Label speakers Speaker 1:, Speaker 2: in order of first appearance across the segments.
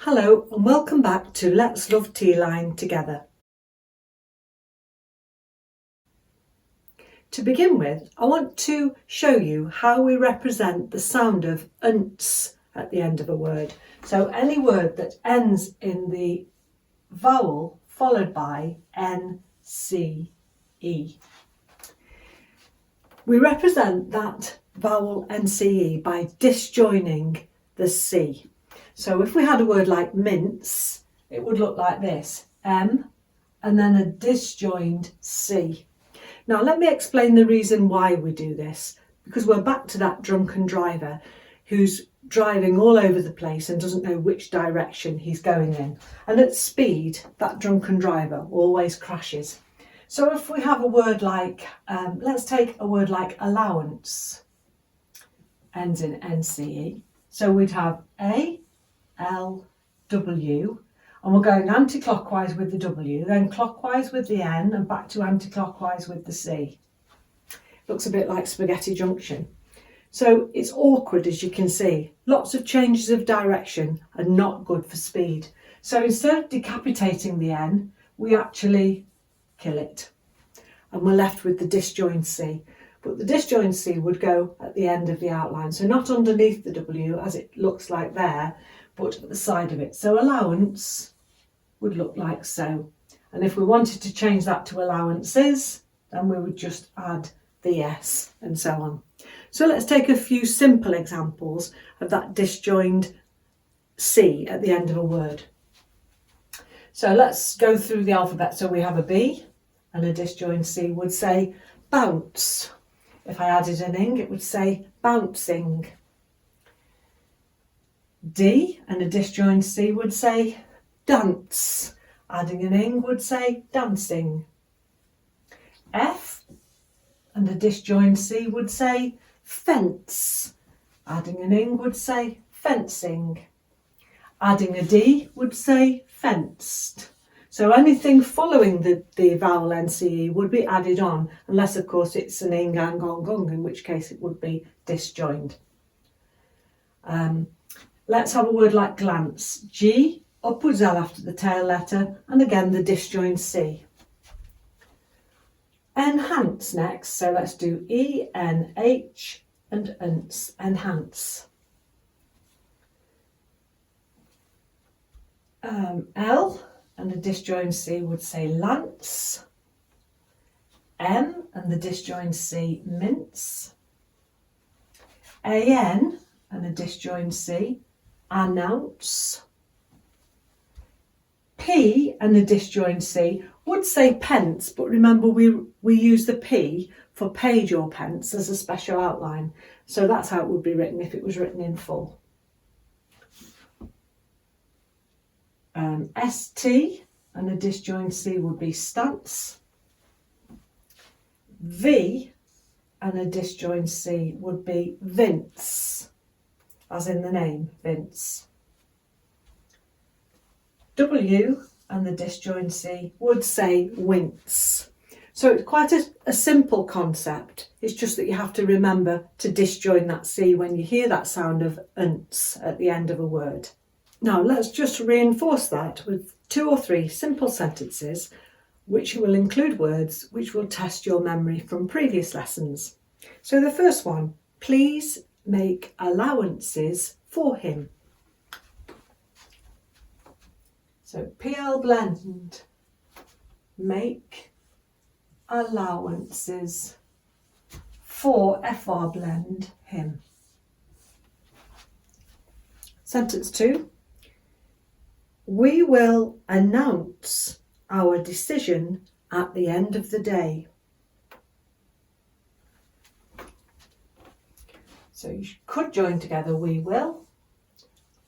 Speaker 1: Hello and welcome back to Let's Love Teeline together. To begin with, I want to show you how we represent the sound of unts at the end of a word. So any word that ends in the vowel followed by N-C-E. We represent that vowel N-C-E by disjoining the C. So if we had a word like mince, it would look like this, M and then a disjoined C. Now let me explain the reason why we do this, because we're back to that drunken driver who's driving all over the place and doesn't know which direction he's going in. And at speed, that drunken driver always crashes. So if we have a word like, let's take a word like allowance, ends in NCE. So we'd have A, L, W, and we're going anti-clockwise with the W, then clockwise with the N and back to anti-clockwise with the C. Looks a bit like spaghetti junction. So it's awkward, as you can see. Lots of changes of direction are not good for speed. So instead of decapitating the N, we actually kill it. And we're left with the disjoined C. But the disjoined C would go at the end of the outline. So not underneath the W, as it looks like there, but at the side of it. So allowance would look like so. And if we wanted to change that to allowances, then we would just add the S and so on. So let's take a few simple examples of that disjoined C at the end of a word. So let's go through the alphabet. So we have a B, and a disjoined C would say bounce. If I added an ing, it would say bouncing. D and a disjoined C would say dance. Adding an ing would say dancing. F and a disjoined C would say fence. Adding an ing would say fencing. Adding a D would say fenced. So anything following the vowel NCE would be added on, unless of course it's an ing, ang, ong, gung, in which case it would be disjoined. Let's have a word like glance. G, upwards L after the tail letter, and again the disjoined C. Enhance next, so let's do E, N, H and unts, enhance. L and the disjoined C would say lance. M and the disjoined C, mince. AN and a disjoined C, announce. P and the disjoined C would say pence, but remember we use the P for page or pence as a special outline. So that's how it would be written if it was written in full. ST and a disjoined C would be stance. V and a disjoined C would be vince, as in the name Vince. W and the disjoined C would say wince. So it's quite a simple concept. It's just that you have to remember to disjoin that C when you hear that sound of unts at the end of a word. Now let's just reinforce that with 2 or 3 simple sentences which will include words which will test your memory from previous lessons. So the first one, please make allowances for him. So PL blend, make allowances for FR blend him. Sentence 2, we will announce our decision at the end of the day. So you could join together we will,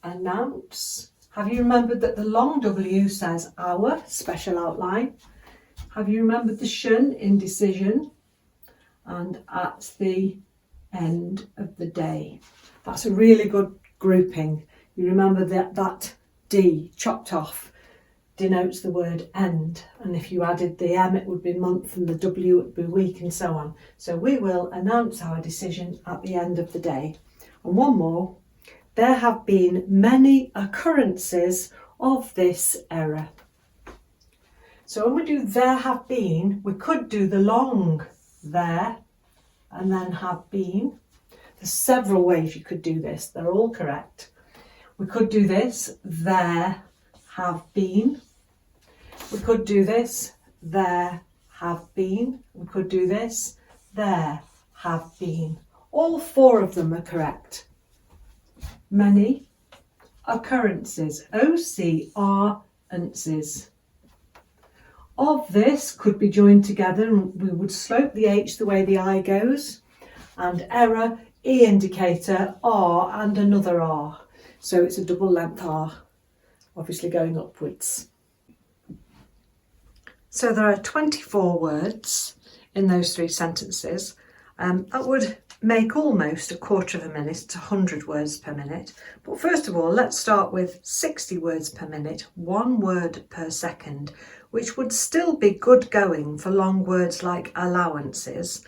Speaker 1: announce. Have you remembered that the long W says our, special outline? Have you remembered the shun in decision? And at the end of the day. That's a really good grouping. You remember that D chopped off denotes the word end, and if you added the M it would be month and the W would be week and so on. So we will announce our decision at the end of the day. And one more, There have been many occurrences of this error. So when we do there have been, we could do the long there and then have been. There's several ways you could do this. They're all correct. We could do this, there have been. We could do this, there have been. We could do this, there have been. All four of them are correct. Many occurrences, occurrences. Of this could be joined together and we would slope the H the way the I goes, and error, E indicator, R and another R. So it's a double length R, obviously going upwards. So there are 24 words in those three sentences. That would make almost a quarter of a minute to 100 words per minute. But first of all, let's start with 60 words per minute, 1 word per second, which would still be good going for long words like allowances.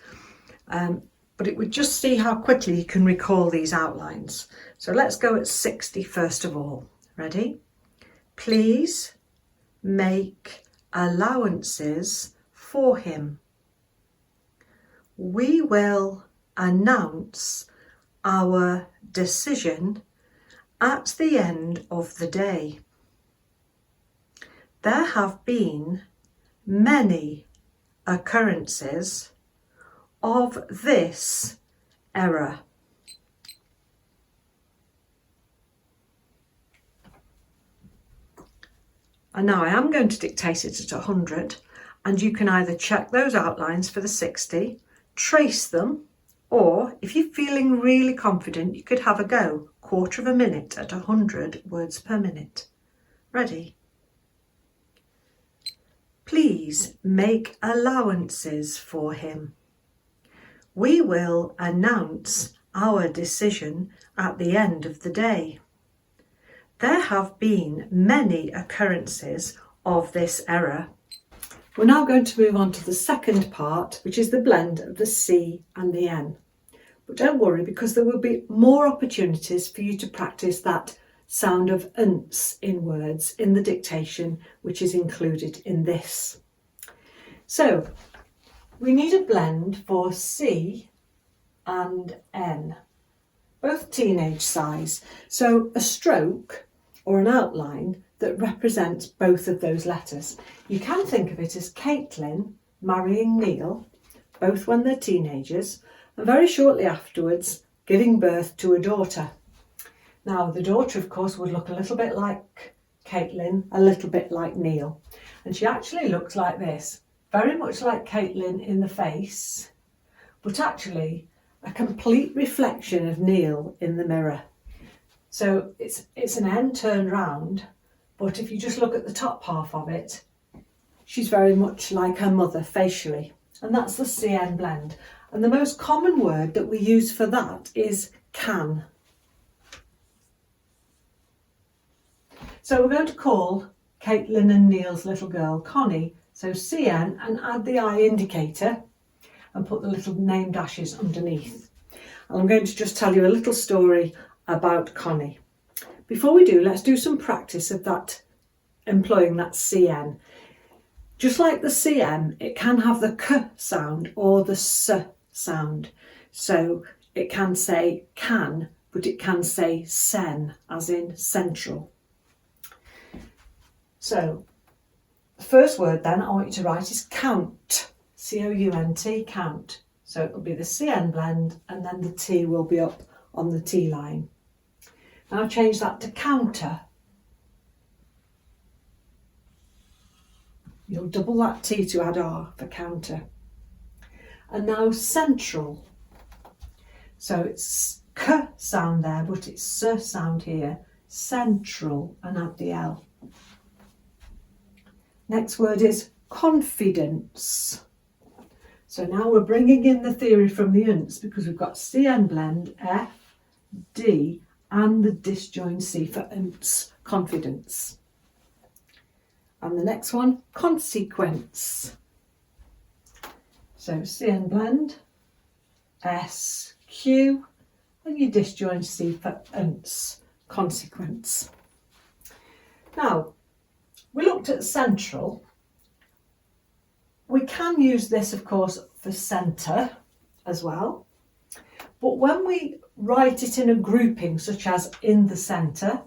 Speaker 1: But it would just see how quickly you can recall these outlines. So let's go at 60 first of all. Ready? Please make allowances for him. We will announce our decision at the end of the day. There have been many occurrences of this error. And now I am going to dictate it at 100, and you can either check those outlines for the 60, trace them, or if you're feeling really confident, you could have a go, quarter of a minute at 100 words per minute. Ready? Please make allowances for him. We will announce our decision at the end of the day. There have been many occurrences of this error. We're now going to move on to the second part, which is the blend of the C and the N. But don't worry, because there will be more opportunities for you to practice that sound of nts in words in the dictation, which is included in this. So we need a blend for C and N, both teenage size. So a stroke or an outline that represents both of those letters. You can think of it as Caitlin marrying Neil, both when they're teenagers, and very shortly afterwards giving birth to a daughter. Now the daughter, of course, would look a little bit like Caitlin, a little bit like Neil, and she actually looks like this, very much like Caitlin in the face, but actually a complete reflection of Neil in the mirror. So it's an N turned round, but if you just look at the top half of it, she's very much like her mother facially, and that's the CN blend. And the most common word that we use for that is can. So we're going to call Caitlin and Neil's little girl Connie. So CN, and add the I indicator and put the little name dashes underneath. And I'm going to just tell you a little story about Connie. Before we do, let's do some practice of that, employing that CN. Just like the CM, it can have the K sound or the S sound. So it can say can, but it can say sen, as in central. So the first word then I want you to write is count, C-O-U-N-T, count. So it'll be the CN blend and then the T will be up on the T line. Now change that to counter. You'll double that T to add R for counter. And now central. So it's K sound there, but it's S sound here. Central, and add the L. Next word is confidence. So now we're bringing in the theory from the unts, because we've got CN blend, F, D, and the disjoint C for unts, confidence. And the next one, consequence. So CN blend, S, Q, and your disjoint C for unts, consequence. Now, we looked at central. We can use this, of course, for centre as well. But when we write it in a grouping, such as in the centre,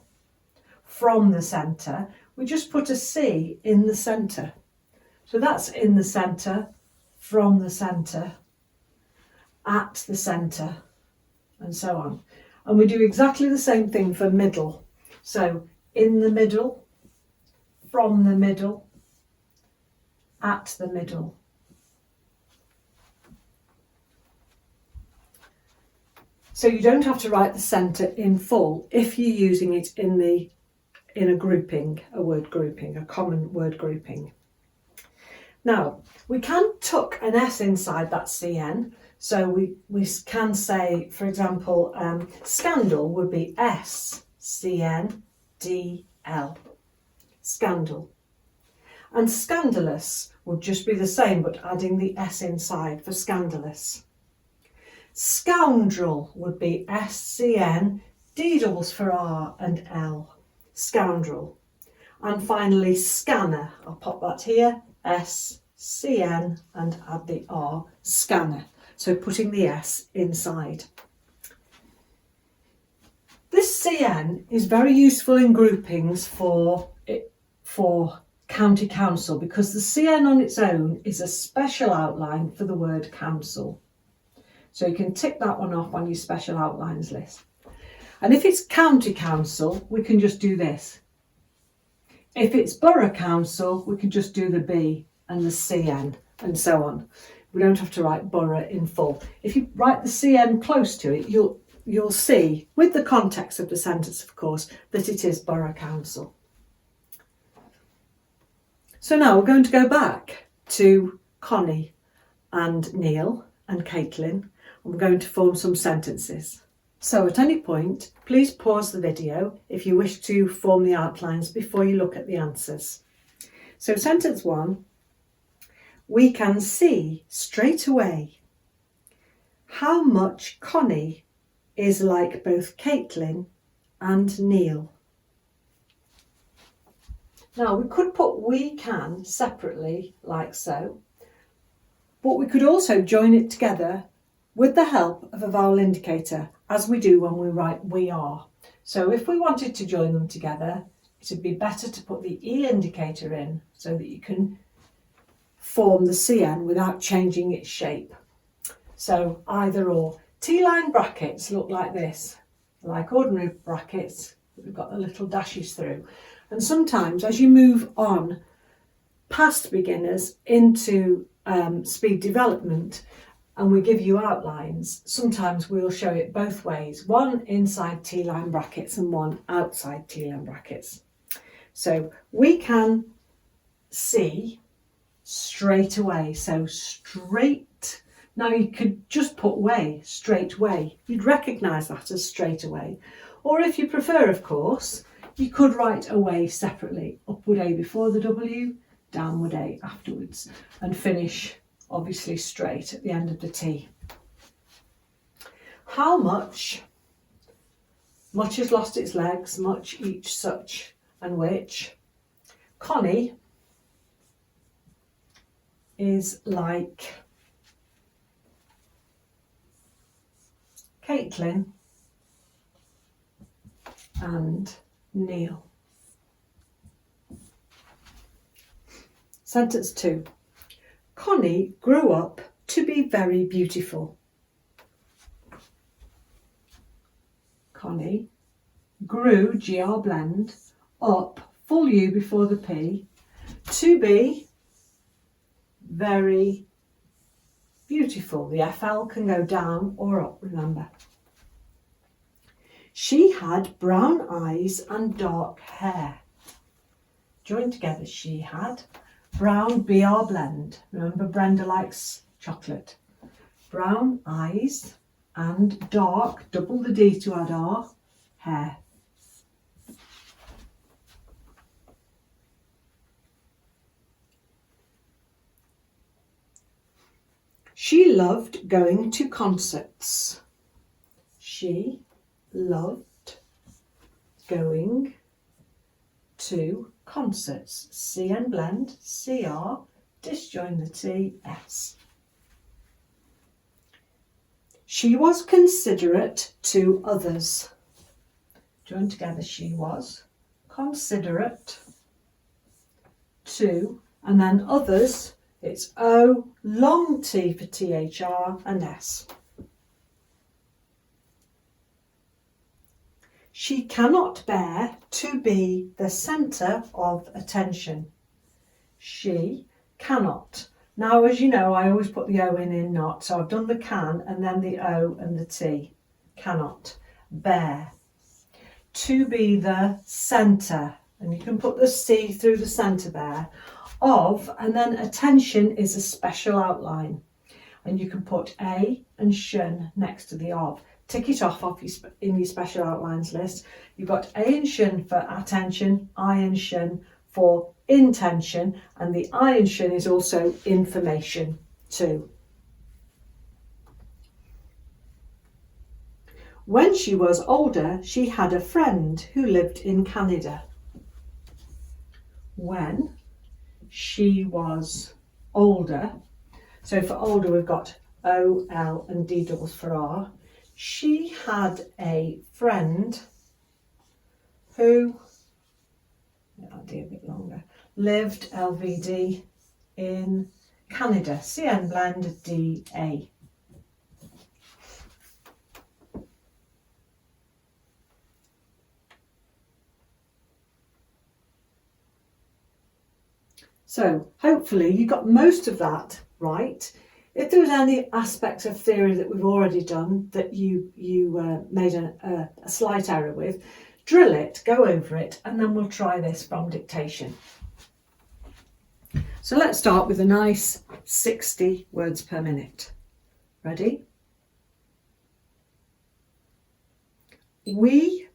Speaker 1: from the centre, we just put a C in the centre. So that's in the centre, from the centre, at the centre, and so on. And we do exactly the same thing for middle. So in the middle, from the middle, at the middle. So you don't have to write the centre in full if you're using it in a grouping, a word grouping, a common word grouping. Now, we can tuck an S inside that CN. So we can say, for example, scandal would be SCNDL, scandal. And scandalous would just be the same, but adding the S inside for scandalous. Scoundrel would be SCN, D doubles for R and L, scoundrel. And finally, scanner, I'll pop that here, SCN and add the R, scanner. So putting the S inside. This CN is very useful in groupings for county council, because the CN on its own is a special outline for the word council. So you can tick that one off on your special outlines list. And if it's county council, we can just do this. If it's borough council, we can just do the B and the CN and so on. We don't have to write borough in full. If you write the CN close to it, you'll see, with the context of the sentence, of course, that it is borough council. So now we're going to go back to Connie and Neil and Caitlin. I'm going to form some sentences. So at any point, please pause the video if you wish to form the outlines before you look at the answers. So sentence 1, we can see straight away how much Connie is like both Caitlin and Neil. Now we could put we can separately like so, but we could also join it together with the help of a vowel indicator, as we do when we write we are. So if we wanted to join them together, it would be better to put the E indicator in so that you can form the CN without changing its shape. So either or. Teeline brackets look like this, like ordinary brackets, but we've got the little dashes through. And sometimes as you move on past beginners into speed development, and we give you outlines, sometimes we'll show it both ways, one inside T-line brackets and one outside T-line brackets. So we can see straight away, so straight. Now you could just put way, straight way. You'd recognise that as straight away. Or if you prefer, of course, you could write away separately, upward A before the W, downward A afterwards, and finish obviously straight at the end of the T. How much? Much has lost its legs, much, each, such, and which. Connie is like Caitlin and Neil. Sentence 2. Connie grew up to be very beautiful. Connie grew, GR blend, up, full U before the P, to be very beautiful. The FL can go down or up, remember. She had brown eyes and dark hair. Join together, she had. Brown BR blend. Remember, Brenda likes chocolate. Brown eyes and dark, double the D to add R, hair. She loved going to concerts. She loved going to concerts. C and blend, CR, disjoin the T, S. She was considerate to others. Join together, she was considerate to, and then others, it's O, long T for THR and S. She cannot bear to be the centre of attention. She cannot. Now, as you know, I always put the O in not, so I've done the can and then the O and the T. Cannot bear. To be the centre, and you can put the C through the centre there, of, and then attention is a special outline. And you can put A and shun next to the of. Tick it off in your special outlines list. You've got A and shun for attention, I and shun for intention, and the I and shun is also information too. When she was older, she had a friend who lived in Canada. When she was older, so for older we've got O, L and D doubles for R. She had a friend who, I'll do a bit longer, lived LVD in Canada. CN blend DA. So hopefully you got most of that right. If there was any aspects of theory that we've already done that you made a slight error with, drill it, go over it, and then we'll try this from dictation. So let's start with a nice 60 words per minute. Ready? We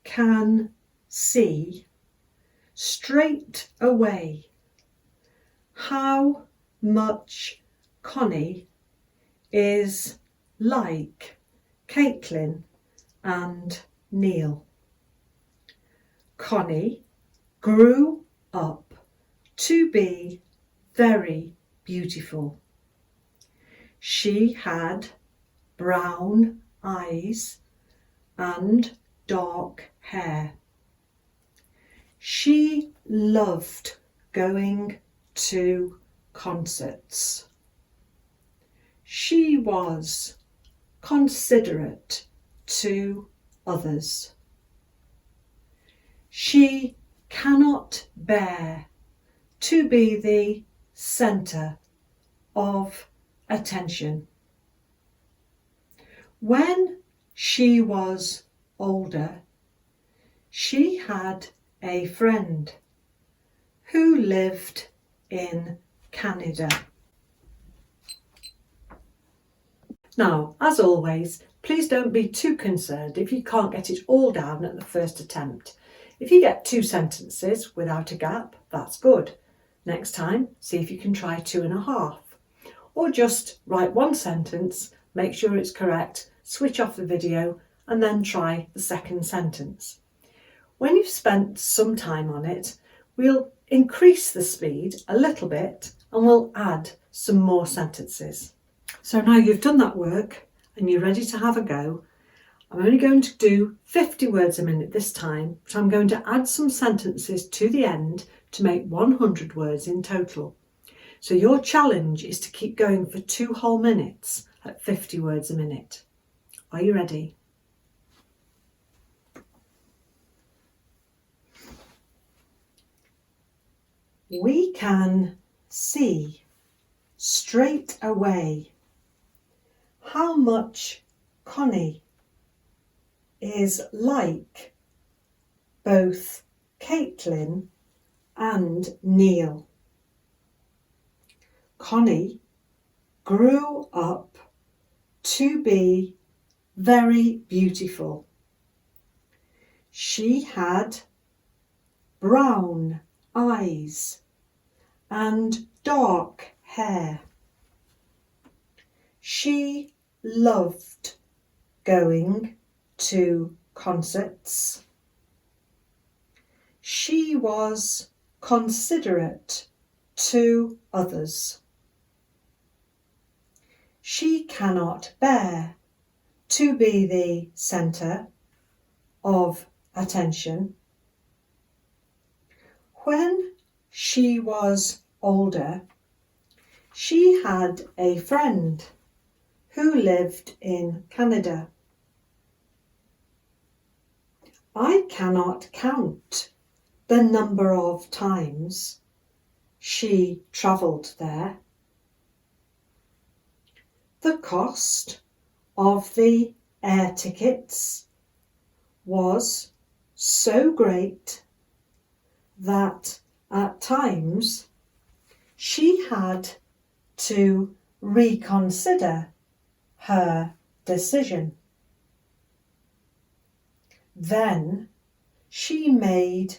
Speaker 1: can see straight away how much Connie is like Caitlin and Neil. Connie grew up to be very beautiful. She had brown eyes and dark hair. She loved going to concerts. She was considerate to others. She cannot bear to be the centre of attention. When she was older, she had a friend who lived in Canada. Now, as always, please don't be too concerned if you can't get it all down at the first attempt. If you get 2 sentences without a gap, that's good. Next time, see if you can try 2.5. Or just write 1 sentence, make sure it's correct, switch off the video, and then try the second sentence. When you've spent some time on it, we'll increase the speed a little bit and we'll add some more sentences. So now you've done that work and you're ready to have a go, I'm only going to do 50 words a minute this time, but I'm going to add some sentences to the end to make 100 words in total. So your challenge is to keep going for 2 whole minutes at 50 words a minute. Are you ready? We can see straight away how much Connie is like both Caitlin and Neil. Connie grew up to be very beautiful. She had brown eyes and dark hair. She loved going to concerts. She was considerate to others. She cannot bear to be the centre of attention. When she was older, she had a friend who lived in Canada. I cannot count the number of times she travelled there. The cost of the air tickets was so great that at times she had to reconsider her decision. Then she made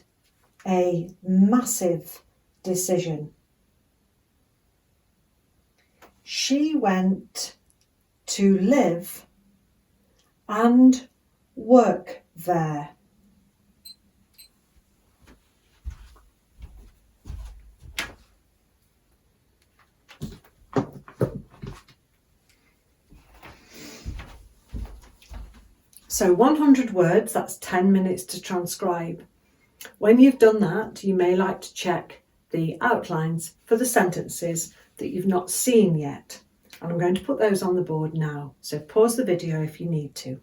Speaker 1: a massive decision. She went to live and work there. So 100 words, that's 10 minutes to transcribe. When you've done that, you may like to check the outlines for the sentences that you've not seen yet. And I'm going to put those on the board now. So pause the video if you need to.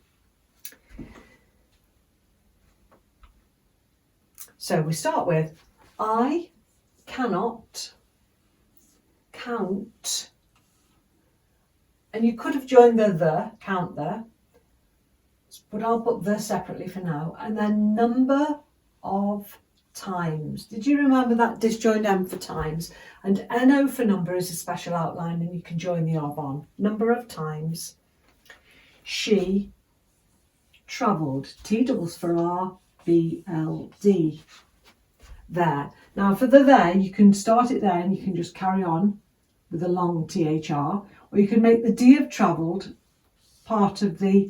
Speaker 1: So we start with, I cannot count. And you could have joined the count there, but I'll put the separately for now. And then number of times. Did you remember that disjoined M for times? And NO for number is a special outline and you can join the of on. Number of times she travelled. T doubles for R, B, L, D. There. Now for the there, you can start it there and you can just carry on with a long THR, or you can make the D of travelled part of the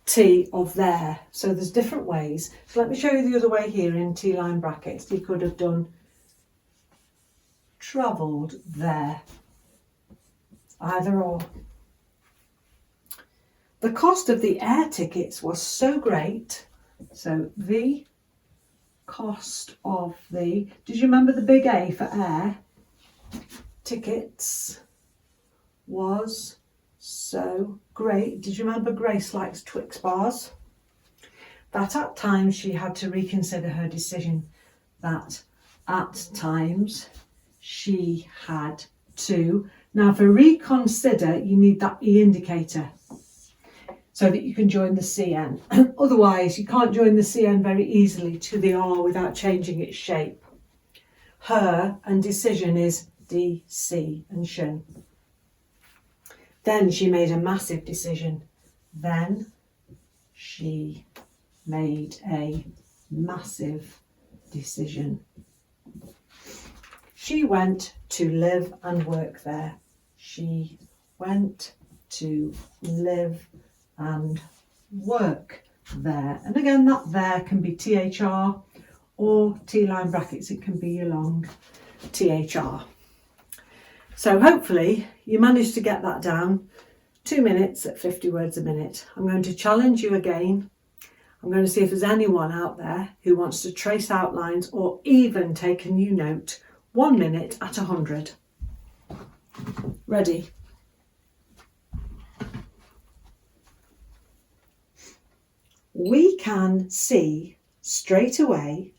Speaker 1: T of there. So there's different ways. So let me show you the other way here in T-line brackets. You could have done travelled there. Either or. The cost of the air tickets was so great. So the cost of the, did you remember the big A for air? Tickets was so great. Did you remember Grace likes Twix bars? That at times she had to reconsider her decision. That at times she had to. Now for reconsider, you need that E indicator so that you can join the CN. Otherwise, you can't join the CN very easily to the R without changing its shape. Her and decision is D, C and shin. Then she made a massive decision. Then she made a massive decision. She went to live and work there. She went to live and work there. And again, that there can be THR or T-line brackets. It can be your long THR. So hopefully you managed to get that down. 2 minutes at 50 words a minute. I'm going to challenge you again. I'm going to see if there's anyone out there who wants to trace outlines or even take a new note. 1 minute at 100. Ready? We can see straight away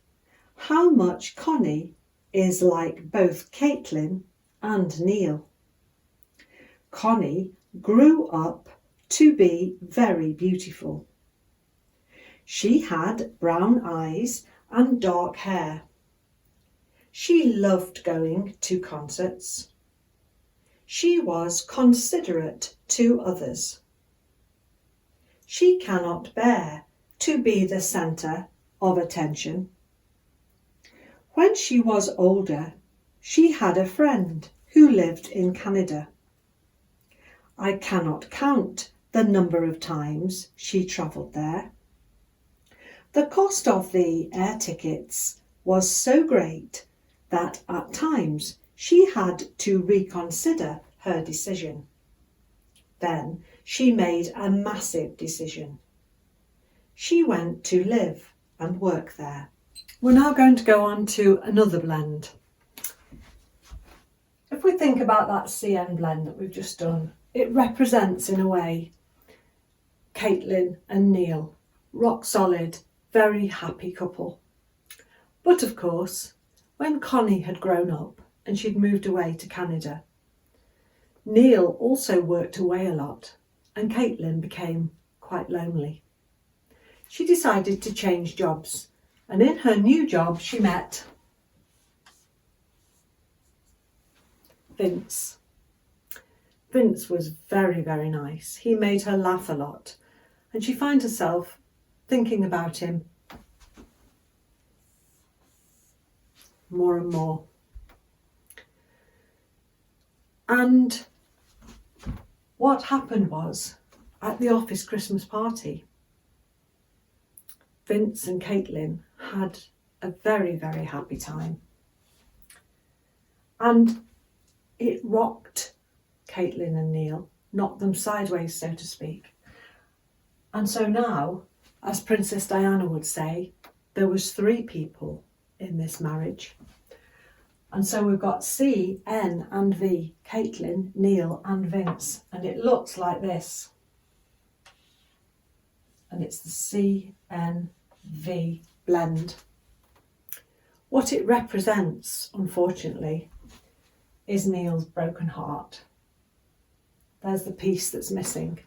Speaker 1: how much Connie is like both Caitlin and Neil. Connie grew up to be very beautiful. She had brown eyes and dark hair. She loved going to concerts. She was considerate to others. She cannot bear to be the centre of attention. When she was older, she had a friend who lived in Canada. I cannot count the number of times she travelled there. The cost of the air tickets was so great that at times she had to reconsider her decision. Then she made a massive decision. She went to live and work there. We're now going to go on to another blend. If we think about that CN blend that we've just done, it represents in a way Caitlin and Neil, rock solid, very happy couple. But of course, when Connie had grown up and she'd moved away to Canada, Neil also worked away a lot and Caitlin became quite lonely. She decided to change jobs, and in her new job she met Vince. Vince was very, very nice. He made her laugh a lot, and she finds herself thinking about him more and more. And what happened was, at the office Christmas party, Vince and Caitlin had a very, very happy time. And it rocked Caitlin and Neil, knocked them sideways, so to speak. And so now, as Princess Diana would say, there was 3 people in this marriage. And so we've got C, N and V, Caitlin, Neil and Vince. And it looks like this. And it's the C-N-V blend. What it represents, unfortunately, is Neil's broken heart. There's the piece that's missing.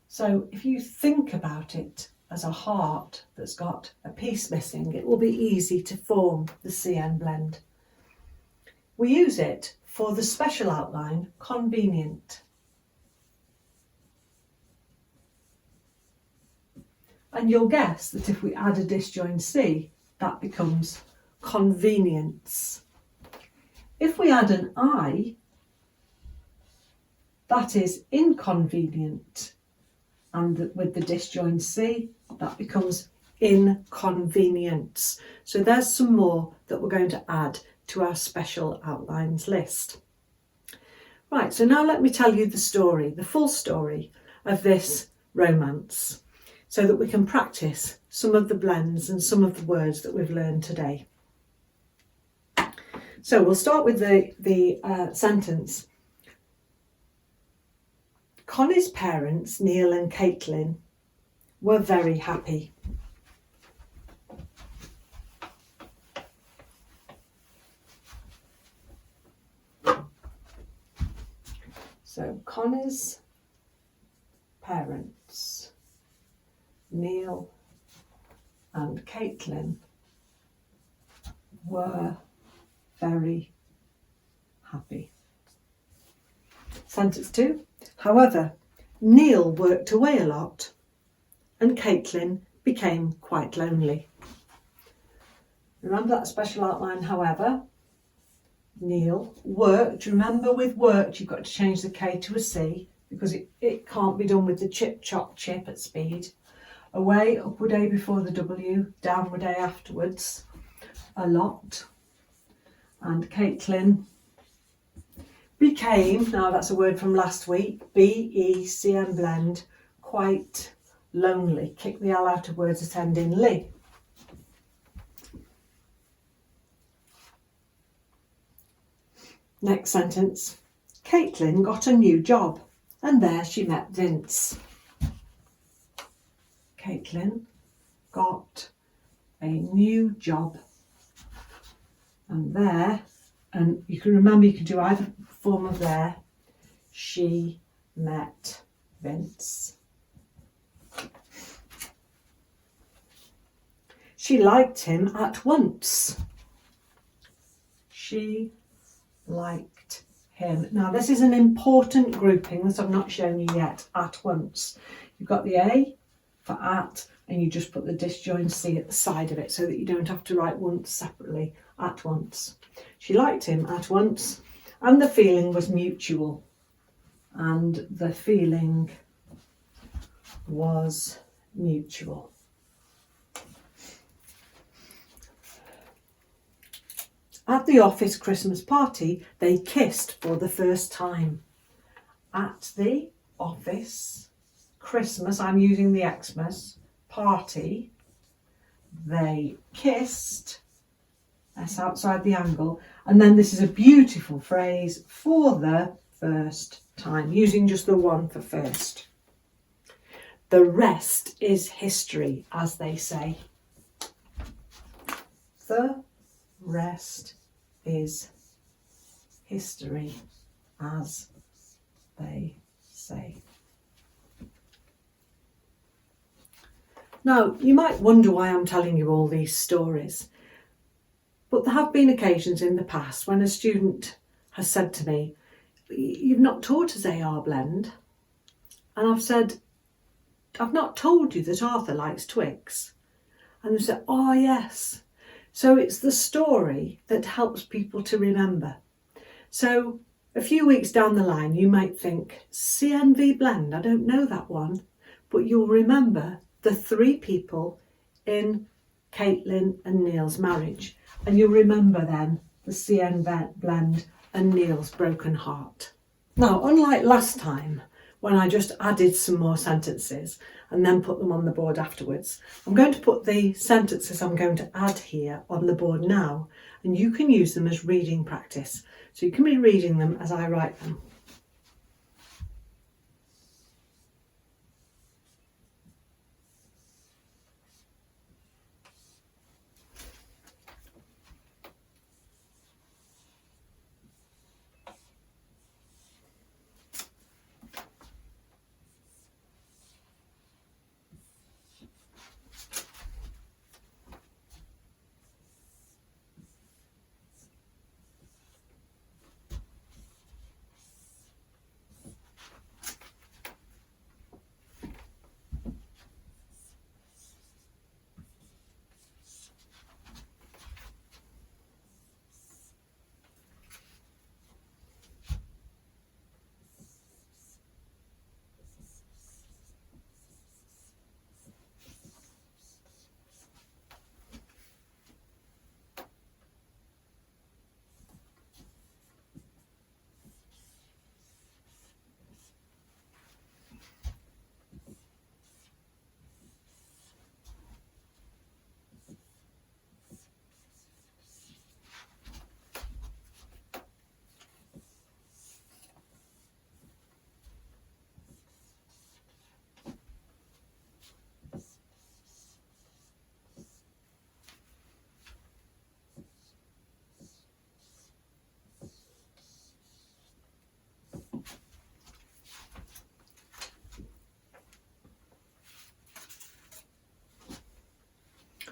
Speaker 1: So if you think about it as a heart that's got a piece missing, it will be easy to form the CN blend. We use it for the special outline, convenient. And you'll guess that if we add a disjoint C, that becomes convenience. If we add an I, that is inconvenient. And with the disjoint C, that becomes inconvenience. So there's some more that we're going to add to our special outlines list. Right, so now let me tell you the story, the full story of this romance, so that we can practice some of the blends and some of the words that we've learned today. So we'll start with the sentence. Connie's parents, Neil and Caitlin, were very happy. So Connie's parents, Neil and Caitlin, were very happy. Sentence 2. However, Neil worked away a lot and Caitlin became quite lonely. Remember that special outline, however. Neil worked. Remember, with worked, you've got to change the K to a C because it can't be done with the chip, chop, chip at speed. Away, upward A before the W, downward A afterwards. A lot. And Caitlin became, now that's a word from last week, B-E-C-M blend, quite lonely. Kick the L out of words that end in ly. Next sentence. Caitlin got a new job and there she met Vince. Caitlin got a new job and there, and you can remember you can do either form of there, she met Vince. She liked him at once. She liked him. Now this is an important grouping that I've not shown you yet, at once. You've got the A for at and you just put the disjoint C at the side of it so that you don't have to write once separately, at once. She liked him at once and the feeling was mutual. And the feeling was mutual. At the office Christmas party, they kissed for the first time. At the office Christmas, I'm using the Xmas, party, they kissed, that's outside the angle, and then this is a beautiful phrase, for the first time, using just the one for first. The rest is history, as they say. The rest is history, as they say. Now, you might wonder why I'm telling you all these stories, but there have been occasions in the past when a student has said to me, "You've not taught us AR blend." And I've said, "I've not told you that Arthur likes Twix." And they said, "Oh yes." So it's the story that helps people to remember. So a few weeks down the line, you might think, CNV blend, I don't know that one, but you'll remember the three people in Caitlin and Neil's marriage. And you'll remember then the CN blend and Neil's broken heart. Now, unlike last time, when I just added some more sentences and then put them on the board afterwards, I'm going to put the sentences I'm going to add here on the board now, and you can use them as reading practice. So you can be reading them as I write them.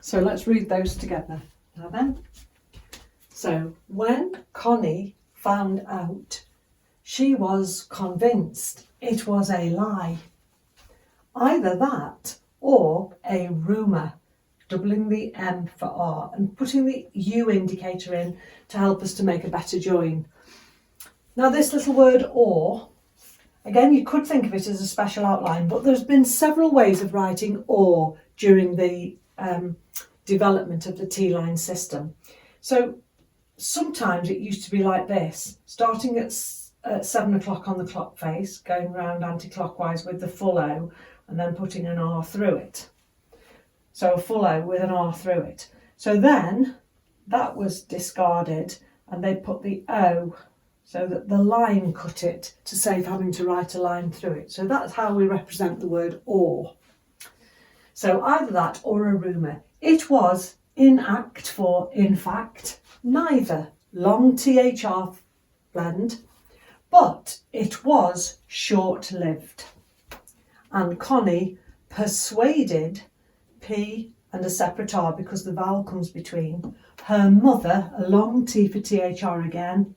Speaker 1: So let's read those together. Now then. So when Connie found out, she was convinced it was a lie. Either that or a rumour, doubling the M for R and putting the U indicator in to help us to make a better join. Now this little word or, again, you could think of it as a special outline, but there's been several ways of writing or during the development of the Teeline system. So sometimes it used to be like this, starting at 7 o'clock on the clock face, going round anti-clockwise with the full O and then putting an R through it. So a full O with an R through it. So then that was discarded and they put the O so that the line cut it to save having to write a line through it. So that's how we represent the word or. So either that or a rumour. It was in act for in fact, neither, long THR blend, but it was short-lived. And Connie persuaded, P and a separate R because the vowel comes between, her mother, a long T for THR again,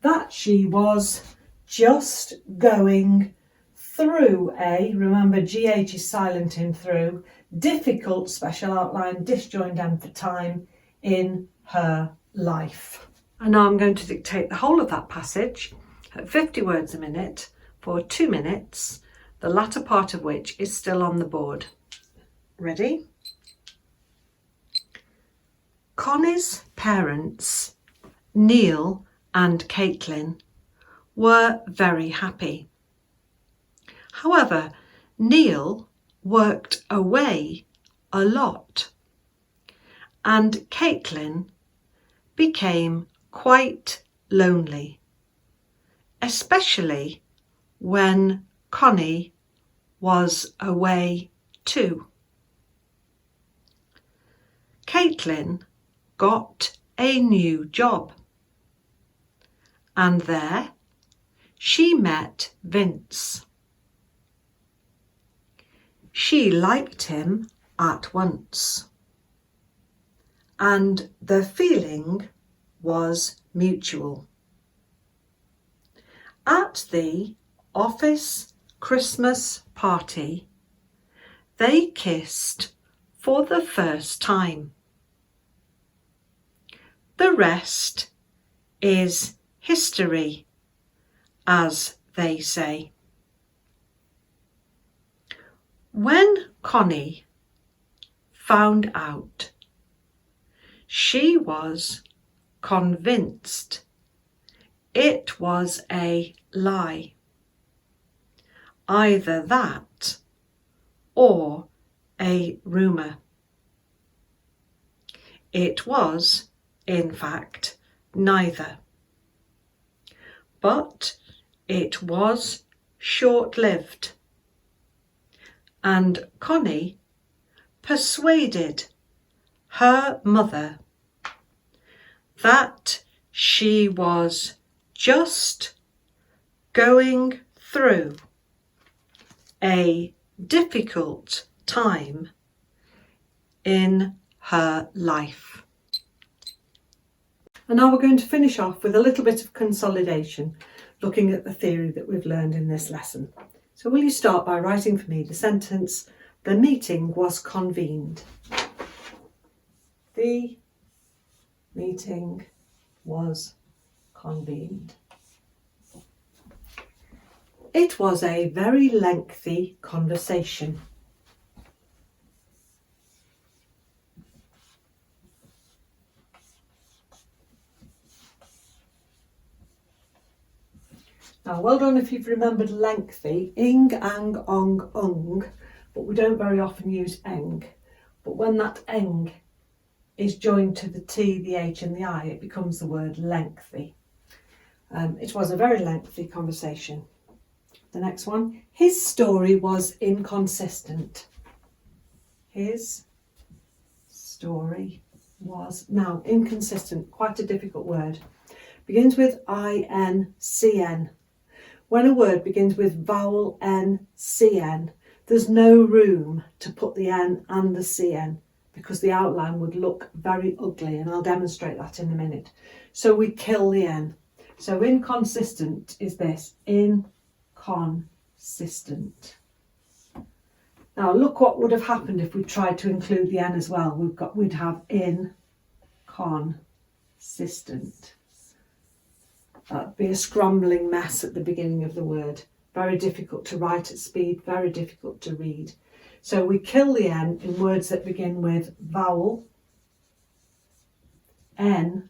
Speaker 1: that she was just going through a, remember GH is silent in through, difficult special outline, disjoined M for time, in her life. And now I'm going to dictate the whole of that passage at 50 words a minute for 2 minutes, the latter part of which is still on the board. Ready? Connie's parents Neil and Caitlin were very happy. However, Neil worked away a lot, and Caitlin became quite lonely, especially when Connie was away too. Caitlin got a new job, and there she met Vince. She liked him at once, and the feeling was mutual. At the office Christmas party, they kissed for the first time. The rest is history, as they say. When Connie found out, she was convinced it was a lie. Either that or a rumour. It was, in fact, neither. But it was short-lived, and Connie persuaded her mother that she was just going through a difficult time in her life. And now we're going to finish off with a little bit of consolidation, looking at the theory that we've learned in this lesson. So will you start by writing for me the sentence, "The meeting was convened." The meeting was convened. It was a very lengthy conversation. Now, well done if you've remembered lengthy, ing, ang, ong, ung, but we don't very often use eng. But when that eng is joined to the T, the H and the I, it becomes the word lengthy. It was a very lengthy conversation. The next one, his story was inconsistent. His story was, now inconsistent, quite a difficult word. Begins with I-N-C-N. When a word begins with vowel N-C-N, there's no room to put the N and the C-N because the outline would look very ugly, and I'll demonstrate that in a minute. So we kill the N. So inconsistent is this, inconsistent. Now look what would have happened if we tried to include the N as well. We'd have inconsistent. That'd be a scrambling mess at the beginning of the word. Very difficult to write at speed, very difficult to read. So we kill the N in words that begin with vowel, N,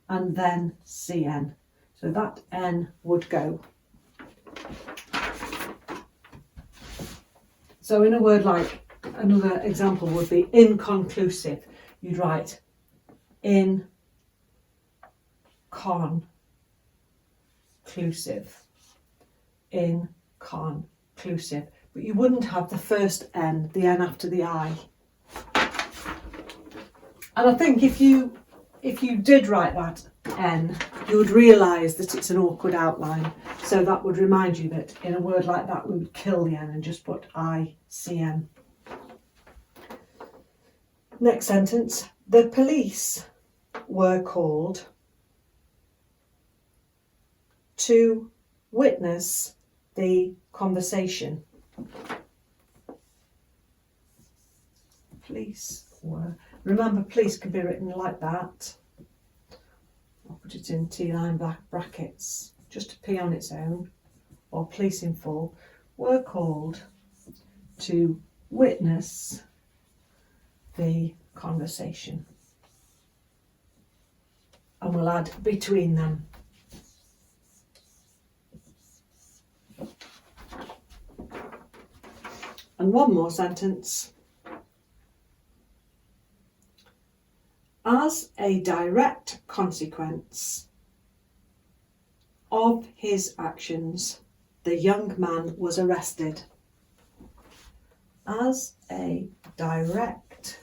Speaker 1: and then CN. So that N would go. So in a word like, another example would be inconclusive. You'd write inclusive, inclusive, but you wouldn't have the first N, the N after the I. And I think if you did write that N, you would realise that it's an awkward outline. So that would remind you that in a word like that, we would kill the N and just put I-C-N. Next sentence, the police were called to witness the conversation. Police were, remember police can be written like that. I'll put it in Teeline brackets, just a P on its own, or police in full, were called to witness the conversation. And we'll add between them. And one more sentence. As a direct consequence of his actions, the young man was arrested. As a direct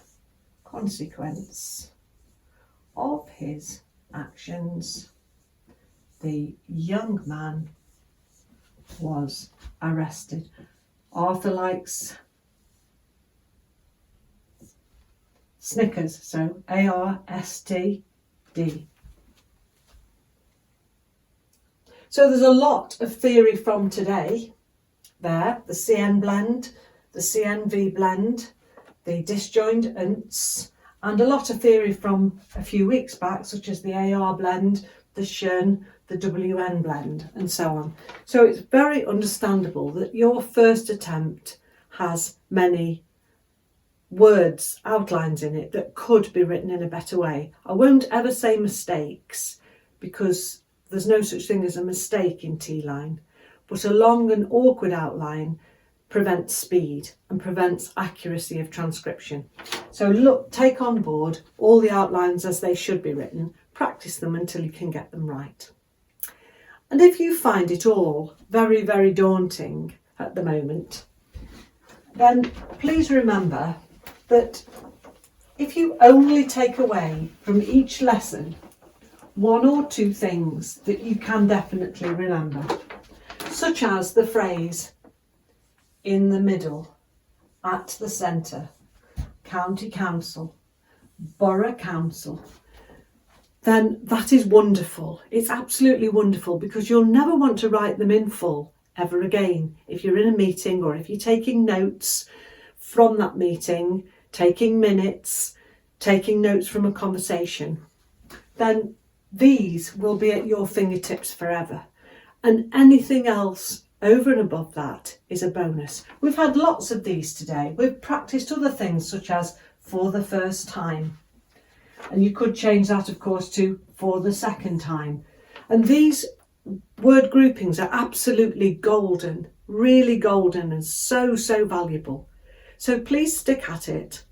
Speaker 1: consequence of his actions, the young man was arrested. Arthur likes Snickers, so ARSTD. So there's a lot of theory from today there, the CN blend, the CNV blend, the disjoined unts, and a lot of theory from a few weeks back, such as the AR blend, the SHUN, the WN blend, and so on. So it's very understandable that your first attempt has many words, outlines in it that could be written in a better way. I won't ever say mistakes because there's no such thing as a mistake in Teeline, but a long and awkward outline prevents speed and prevents accuracy of transcription. So look, take on board all the outlines as they should be written, practice them until you can get them right. And if you find it all very, very daunting at the moment, then please remember that if you only take away from each lesson one or two things that you can definitely remember, such as the phrase in the middle, at the centre, county council, borough council, then that is wonderful. It's absolutely wonderful because you'll never want to write them in full ever again. If you're in a meeting or if you're taking notes from that meeting, taking minutes, taking notes from a conversation, then these will be at your fingertips forever. And anything else over and above that is a bonus. We've had lots of these today. We've practiced other things such as for the first time. And you could change that, of course, to for the second time. And these word groupings are absolutely golden, really golden and so, so valuable. So please stick at it.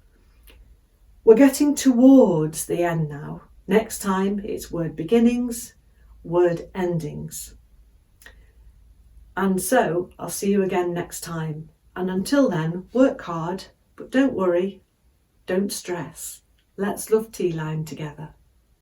Speaker 1: We're getting towards the end now. Next time it's word beginnings, word endings. And so I'll see you again next time. And until then, work hard, but don't worry, don't stress. Let's love Teeline together.